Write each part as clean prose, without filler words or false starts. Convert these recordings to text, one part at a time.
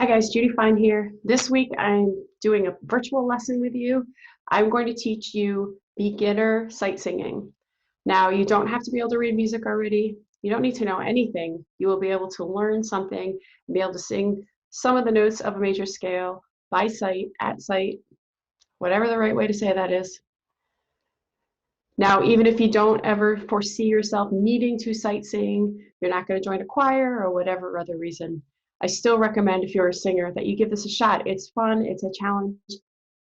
Hi guys, Judy Fine here. This week I'm doing a virtual lesson with you. I'm going to teach you beginner sight singing. Now, you don't have to be able to read music already. You don't need to know anything. You will be able to learn something and be able to sing some of the notes of a major scale by sight, at sight, whatever the right way to say that is. Now, even if you don't ever foresee yourself needing to sight sing, you're not going to join a choir or whatever other reason, I still recommend, if you're a singer, that you give this a shot. It's fun, it's a challenge.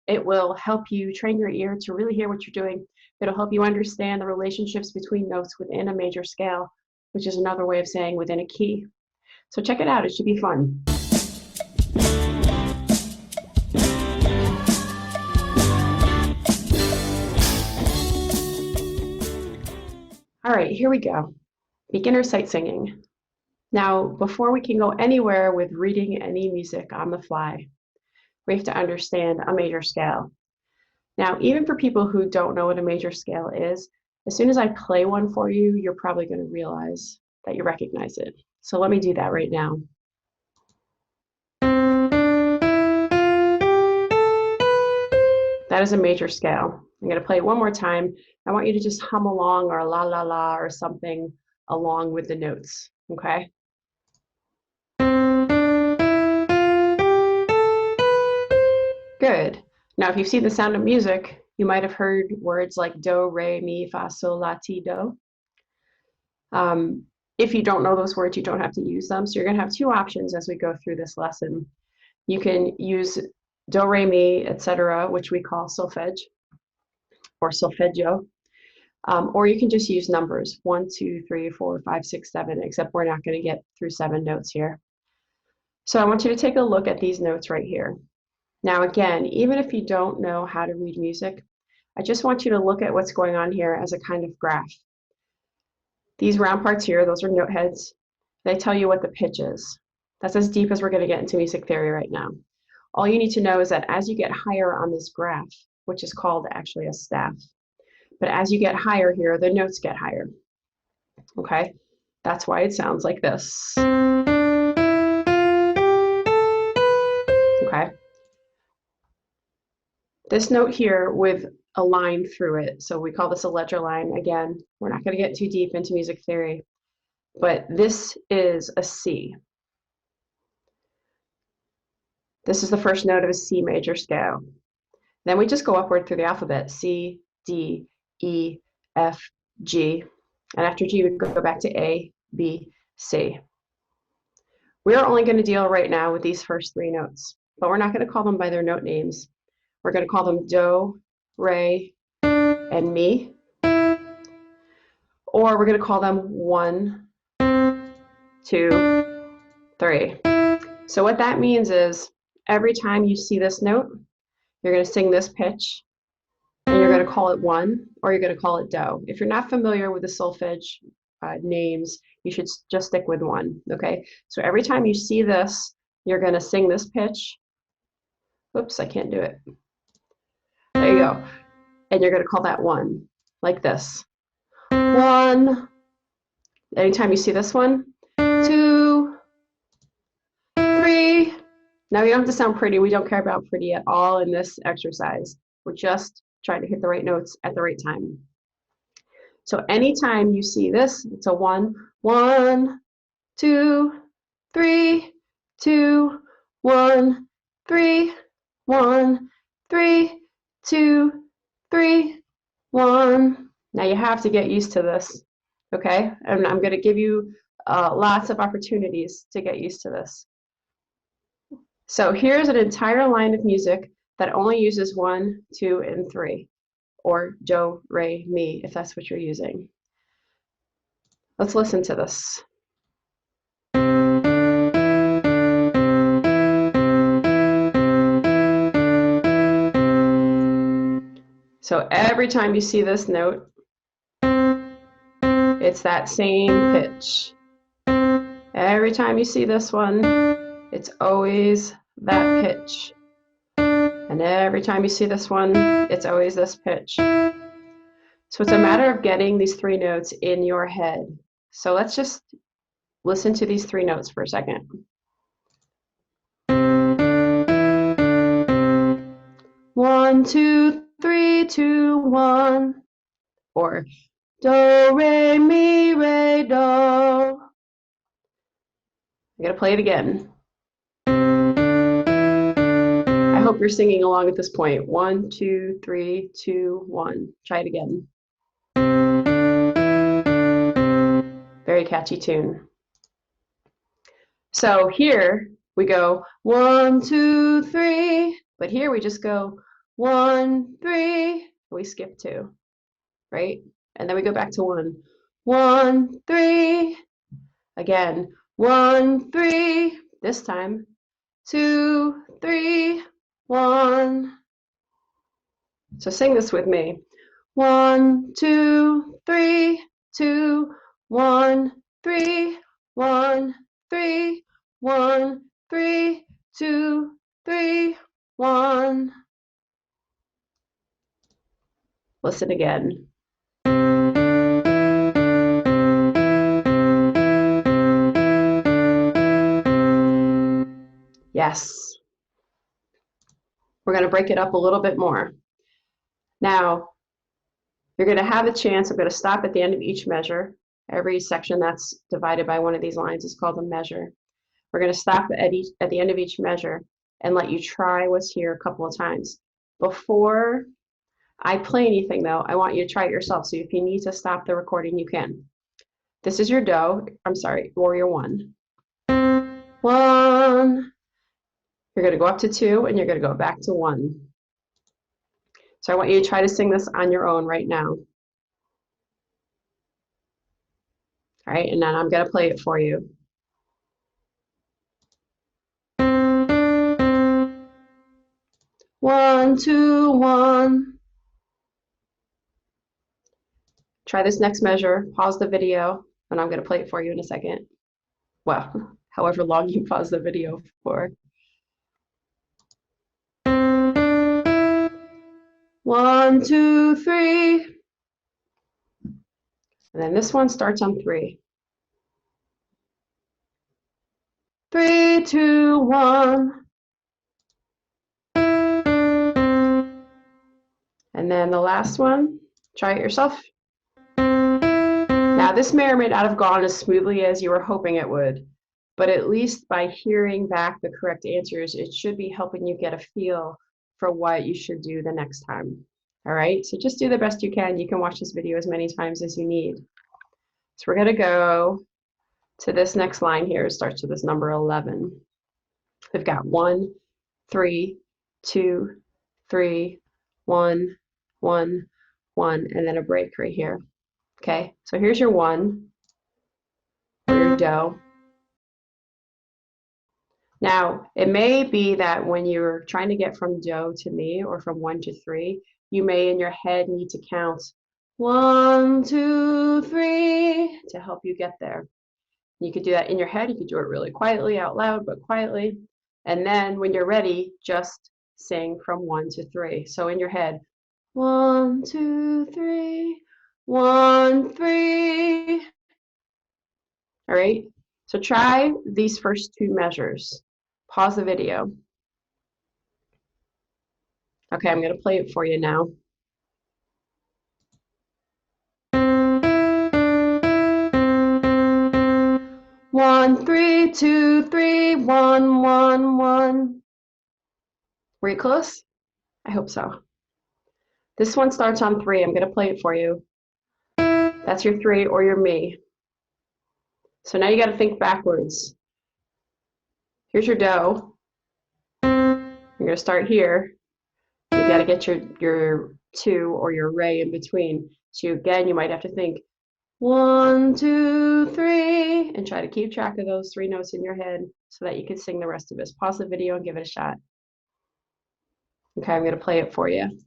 It will help you train your ear to really hear what you're doing. It'll help you understand the relationships between notes within a major scale, which is another way of saying within a key. So check it out, it should be fun. All right, here we go. Beginner sight singing. Now, before we can go anywhere with reading any music on the fly, we have to understand a major scale. Now, even for people who don't know what a major scale is, as soon as I play one for you, you're probably going to realize that you recognize it. So let me do that right now. That is a major scale. I'm going to play it one more time. I want you to just hum along or la la la or something along with the notes, okay? Good. Now, if you've seen The Sound of Music, you might have heard words like do, re, mi, fa, sol, la, ti, do. If you don't know those words, you don't have to use them. So you're going to have two options as we go through this lesson. You can use do, re, mi, etc., which we call solfege or solfeggio, or you can just use numbers 1, 2, 3, 4, 5, 6, 7, except we're not going to get through 7 notes here. So I want you to take a look at these notes right here. Now, again, even if you don't know how to read music, I just want you to look at what's going on here as a kind of graph. These round parts here, those are note heads. They tell you what the pitch is. That's as deep as we're going to get into music theory right now. All you need to know is that as you get higher on this graph, which is called actually a staff, but as you get higher here, the notes get higher. Okay? That's why it sounds like this. Okay? This note here with a line through it, so we call this a ledger line. Again, we're not going to get too deep into music theory, but this is a C. This is the first note of a C major scale. Then we just go upward through the alphabet, C, D, E, F, G, and after G we go back to A, B, C. We are only going to deal right now with these first 3 notes, but we're not going to call them by their note names. We're going to call them do, re, and mi, or we're going to call them 1, 2, 3. So what that means is every time you see this note, you're going to sing this pitch, and you're going to call it 1, or you're going to call it do. If you're not familiar with the solfege names, you should just stick with 1, okay? So every time you see this, you're going to sing this pitch. Oops, I can't do it. There you go. And you're going to call that 1, like this. 1. Anytime you see this one, 2, 3. Now you don't have to sound pretty. We don't care about pretty at all in this exercise. We're just trying to hit the right notes at the right time. So anytime you see this, it's a 1, 1, 2, 3, 2, 1, 3, 1, 3, 2, 3, 1. Now you have to get used to this, okay? And I'm going to give you lots of opportunities to get used to this. So here's an entire line of music that only uses 1, 2, and 3, or do, re, mi, if that's what you're using. Let's listen to this. So every time you see this note, it's that same pitch. Every time you see this one, it's always that pitch. And every time you see this one, it's always this pitch. So it's a matter of getting these 3 notes in your head. So let's just listen to these 3 notes for a second. 1, 2, 3, 2, 1. Or do, re, mi, re, do. I'm going to play it again. I hope you're singing along at this point. 1, 2, 3, 2, 1. Try it again. Very catchy tune. So here we go 1, 2, 3, but here we just go 1, 3. We skip 2, right? And then we go back to 1, 1, 3. Again, 1, 3. This time 2, 3, 1. So sing this with me. 1, 2, 3, 2, 1, 3, 1, 3, 1, 3, 2, 3, 1. Listen again. Yes. We're going to break it up a little bit more. Now, you're going to have a chance. I'm going to stop at the end of each measure. Every section that's divided by one of these lines is called a measure. We're going to stop at the end of each measure and let you try what's here a couple of times. Before I play anything, though, I want you to try it yourself. So if you need to stop the recording, you can. This is your do. I'm sorry, warrior 1. 1. You're going to go up to 2, and you're going to go back to 1. So I want you to try to sing this on your own right now. All right, and then I'm going to play it for you. One, 2, 1. Try this next measure. Pause the video, and I'm going to play it for you in a second. Well, however long you pause the video for. 1, 2, 3. And then this one starts on 3. 3, 2, 1. And then the last one, try it yourself. Now this may or may not have gone as smoothly as you were hoping it would, but at least by hearing back the correct answers, it should be helping you get a feel for what you should do the next time. All right, so just do the best you can. You can watch this video as many times as you need. So we're gonna go to this next line here. It starts with this number 11. We've got 1, 3, 2, 3, 1, 1, 1, and then a break right here. Okay, so here's your 1, or your do. Now, it may be that when you're trying to get from do to mi, or from 1 to 3, you may in your head need to count 1, 2, 3 to help you get there. You could do that in your head. You could do it really quietly out loud, but quietly. And then when you're ready, just sing from 1 to 3. So in your head, 1, 2, 3, 1, 3. All right. So try these first 2 measures. Pause the video. Okay, I'm going to play it for you now. One, 3, 2, 3, 1, 1, 1. Were you close? I hope so. This one starts on 3. I'm going to play it for you. That's your 3 or your mi. So now you got to think backwards. Here's your do. You're going to start here. You got to get your 2 or your re in between. So again, you might have to think 1, 2, 3, and try to keep track of those 3 notes in your head so that you can sing the rest of it. Pause the video and give it a shot. Okay, I'm going to play it for you.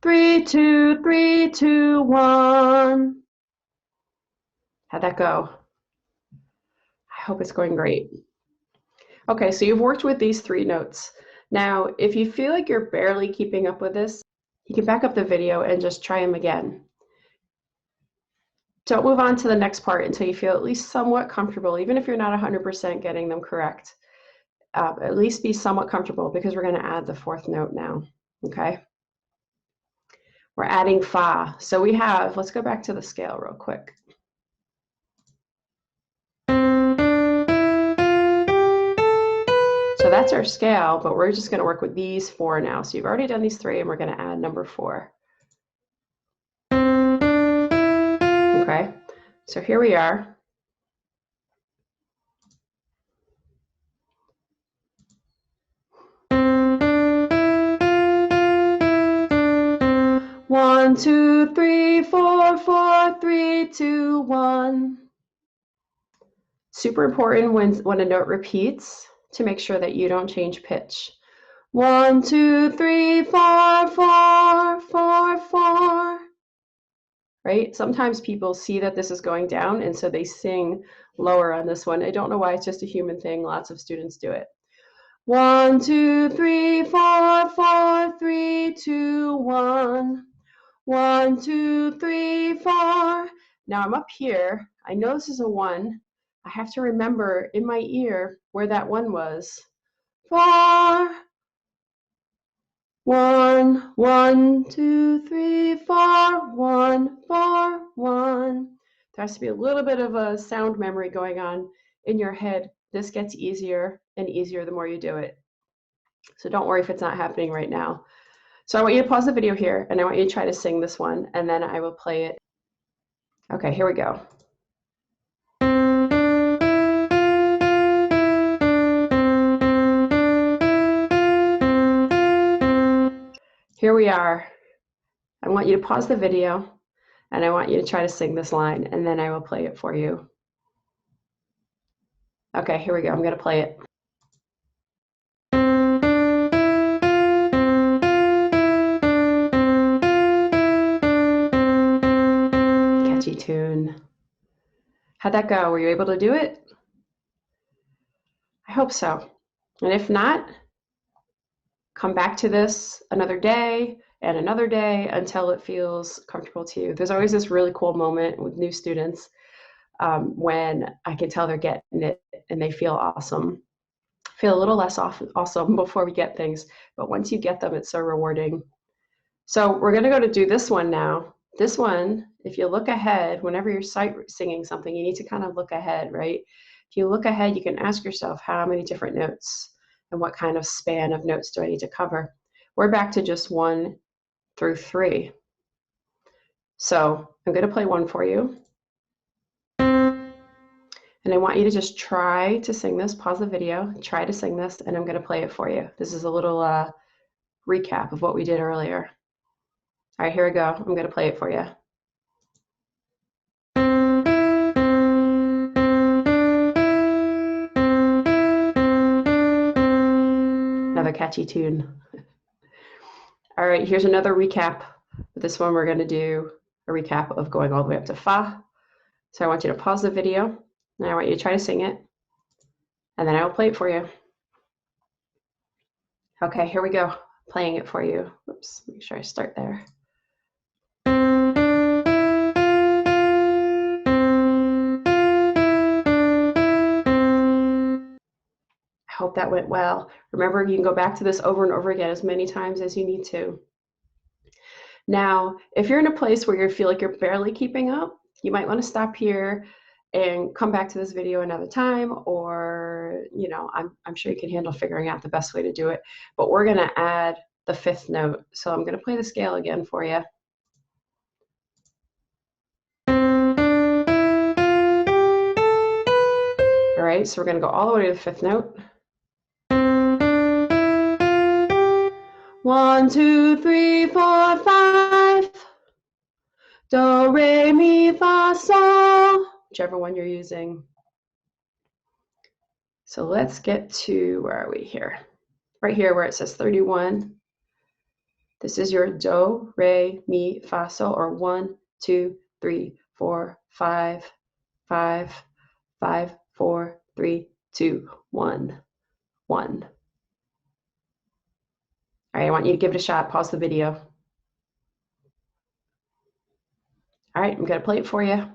Three, 2, 3, 2, 1. How'd that go? I hope it's going great. Okay, so you've worked with these 3 notes. Now, if you feel like you're barely keeping up with this, you can back up the video and just try them again. Don't move on to the next part until you feel at least somewhat comfortable, even if you're not 100% getting them correct. at least be somewhat comfortable because we're going to add the fourth note now. Okay. We're adding fa. So we have, let's go back to the scale real quick. So that's our scale, but we're just going to work with these 4 now. So you've already done these 3, and we're going to add number 4. Okay, so here we are. One, 2, 3, 4, 4, 3, 2, 1. Super important when a note repeats to make sure that you don't change pitch. 1, 2, 3, 4, 4, 4, 4. Right? Sometimes people see that this is going down, and so they sing lower on this one. I don't know why, it's just a human thing. Lots of students do it. 1, 2, 3, 4, 4, 3, 2, 1. 1, 2, 3, 4. Now I'm up here. I know this is a 1. I have to remember in my ear where that 1 was. 4. 1, 1, 2, 3, 4, 1, 4, 1. There has to be a little bit of a sound memory going on in your head. This gets easier and easier the more you do it. So don't worry if it's not happening right now. So I want you to pause the video here, and I want you to try to sing this one, and then I will play it. Okay, here we go. Here we are. I want you to pause the video, and I want you to try to sing this line, and then I will play it for you. Okay, here we go. I'm going to play it. Catchy tune. How'd that go? Were you able to do it? I hope so. And if not, come back to this another day and another day until it feels comfortable to you. There's always this really cool moment with new students when I can tell they're getting it and they feel awesome. Feel a little less awesome before we get things, but once you get them, it's so rewarding. So we're going to go to do this one now. This one, if you look ahead, whenever you're sight singing something, you need to kind of look ahead, right? If you look ahead, you can ask yourself how many different notes and what kind of span of notes do I need to cover? We're back to just 1 through 3. So I'm going to play 1 for you. And I want you to just try to sing this. Pause the video, try to sing this, and I'm going to play it for you. This is a little recap of what we did earlier. All right, here we go. I'm going to play it for you. Another catchy tune. All right, here's another recap. This one we're going to do a recap of going all the way up to fa. So I want you to pause the video, and I want you to try to sing it, and then I will play it for you. Okay, here we go. Playing it for you. Oops, make sure I start there. I hope that went well. Remember, you can go back to this over and over again as many times as you need to. Now, if you're in a place where you feel like you're barely keeping up, you might want to stop here and come back to this video another time, or, you know, I'm sure you can handle figuring out the best way to do it. But we're going to add the 5th note. So I'm going to play the scale again for you. All right, so we're going to go all the way to the 5th note. 1, 2, 3, 4, 5. Do, re, mi, fa, sol. Whichever one you're using. So let's get to, where are we here? Right here where it says 31. This is your do, re, mi, fa, sol, or 1, 2, 3, 4, 5, 5, 5, 4, 3, 2, 1, 1. All right, I want you to give it a shot. Pause the video. All right, I'm going to play it for you.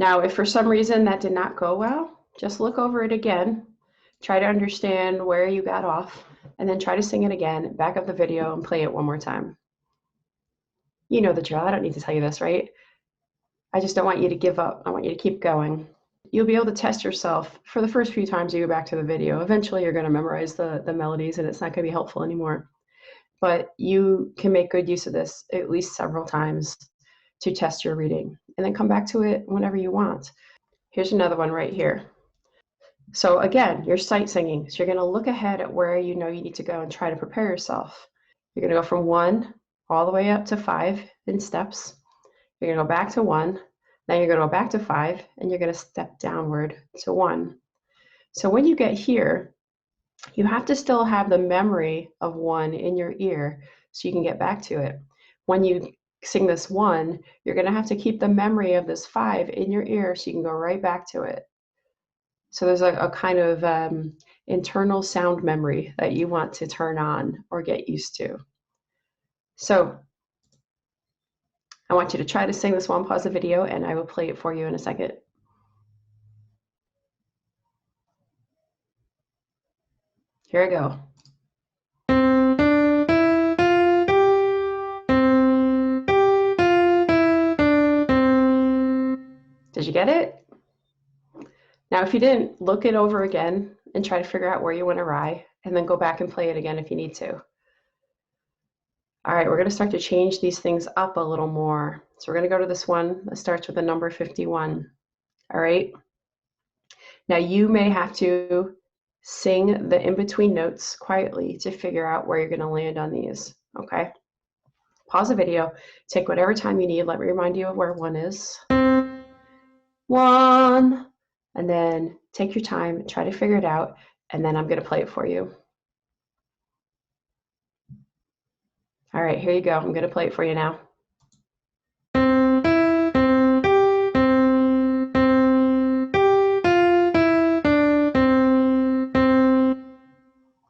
Now, if for some reason that did not go well, just look over it again, try to understand where you got off, and then try to sing it again, back up the video, and play it one more time. You know the drill. I don't need to tell you this, right? I just don't want you to give up. I want you to keep going. You'll be able to test yourself for the first few times you go back to the video. Eventually, you're going to memorize the melodies, and it's not going to be helpful anymore. But you can make good use of this at least several times to test your reading, and then come back to it whenever you want. Here's another one right here. So again, you're sight singing. So you're going to look ahead at where you know you need to go and try to prepare yourself. You're going to go from 1 all the way up to 5 in steps. You're going to go back to 1. Then you're going to go back to 5, and you're going to step downward to 1. So when you get here, you have to still have the memory of 1 in your ear so you can get back to it. When you sing this 1, you're going to have to keep the memory of this 5 in your ear so you can go right back to it. So there's a kind of internal sound memory that you want to turn on or get used to. So I want you to try to sing this one, pause the video, and I will play it for you in a second. Here I go. Did you get it? Now, if you didn't, look it over again and try to figure out where you went awry, and then go back and play it again if you need to. All right, we're going to start to change these things up a little more. So we're going to go to this one that starts with the number 51. All right. Now you may have to sing the in-between notes quietly to figure out where you're going to land on these. Okay. Pause the video. Take whatever time you need. Let me remind you of where 1 is. 1. And then take your time, try to figure it out, and then I'm going to play it for you. All right, here you go. I'm going to play it for you now.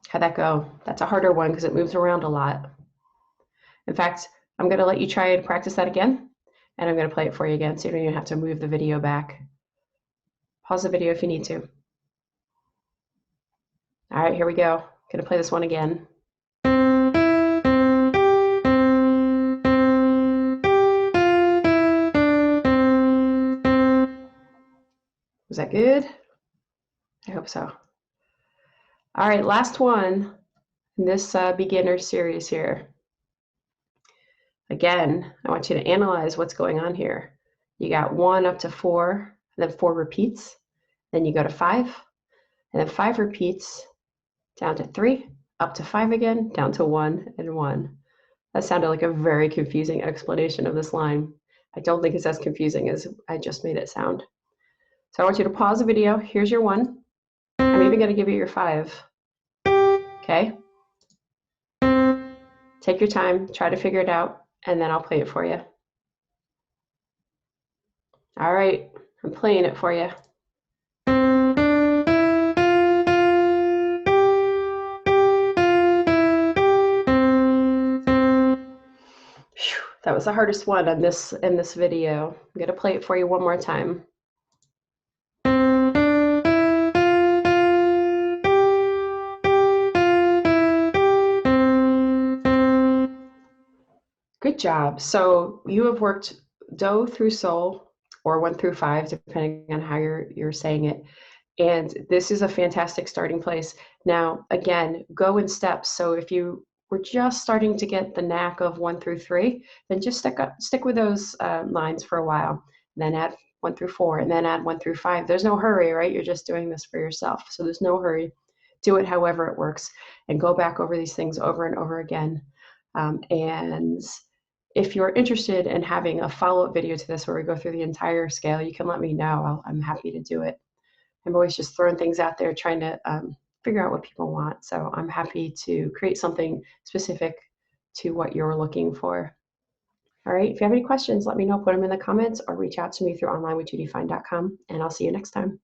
How'd that go? That's a harder one because it moves around a lot. In fact, I'm going to let you try to practice that again, and I'm going to play it for you again so you don't even have to move the video back. Pause the video if you need to. All right, here we go. I'm going to play this one again. Was that good? I hope so. All right, last one in this beginner series here. Again, I want you to analyze what's going on here. You got 1 up to 4, and then 4 repeats. Then you go to 5, and then 5 repeats, down to 3, up to 5 again, down to 1 and 1. That sounded like a very confusing explanation of this line. I don't think it's as confusing as I just made it sound. So I want you to pause the video. Here's your 1. I'm even going to give you your 5. Okay? Take your time, try to figure it out, and then I'll play it for you. All right, I'm playing it for you. That was the hardest one in this video. I'm going to play it for you one more time. Good job. So you have worked Do through Sol, or 1 through 5, depending on how you're saying it. And this is a fantastic starting place. Now, again, go in steps. So if you were just starting to get the knack of 1 through 3, then just stick with those lines for a while. Then add 1 through 4, and then add 1 through 5. There's no hurry, right? You're just doing this for yourself. So there's no hurry. Do it however it works, and go back over these things over and over again. And if you're interested in having a follow-up video to this where we go through the entire scale, you can let me know. I'm happy to do it. I'm always just throwing things out there, trying to figure out what people want. So I'm happy to create something specific to what you're looking for. All right, if you have any questions, let me know, put them in the comments, or reach out to me through onlinewith.judyfine.com, and I'll see you next time.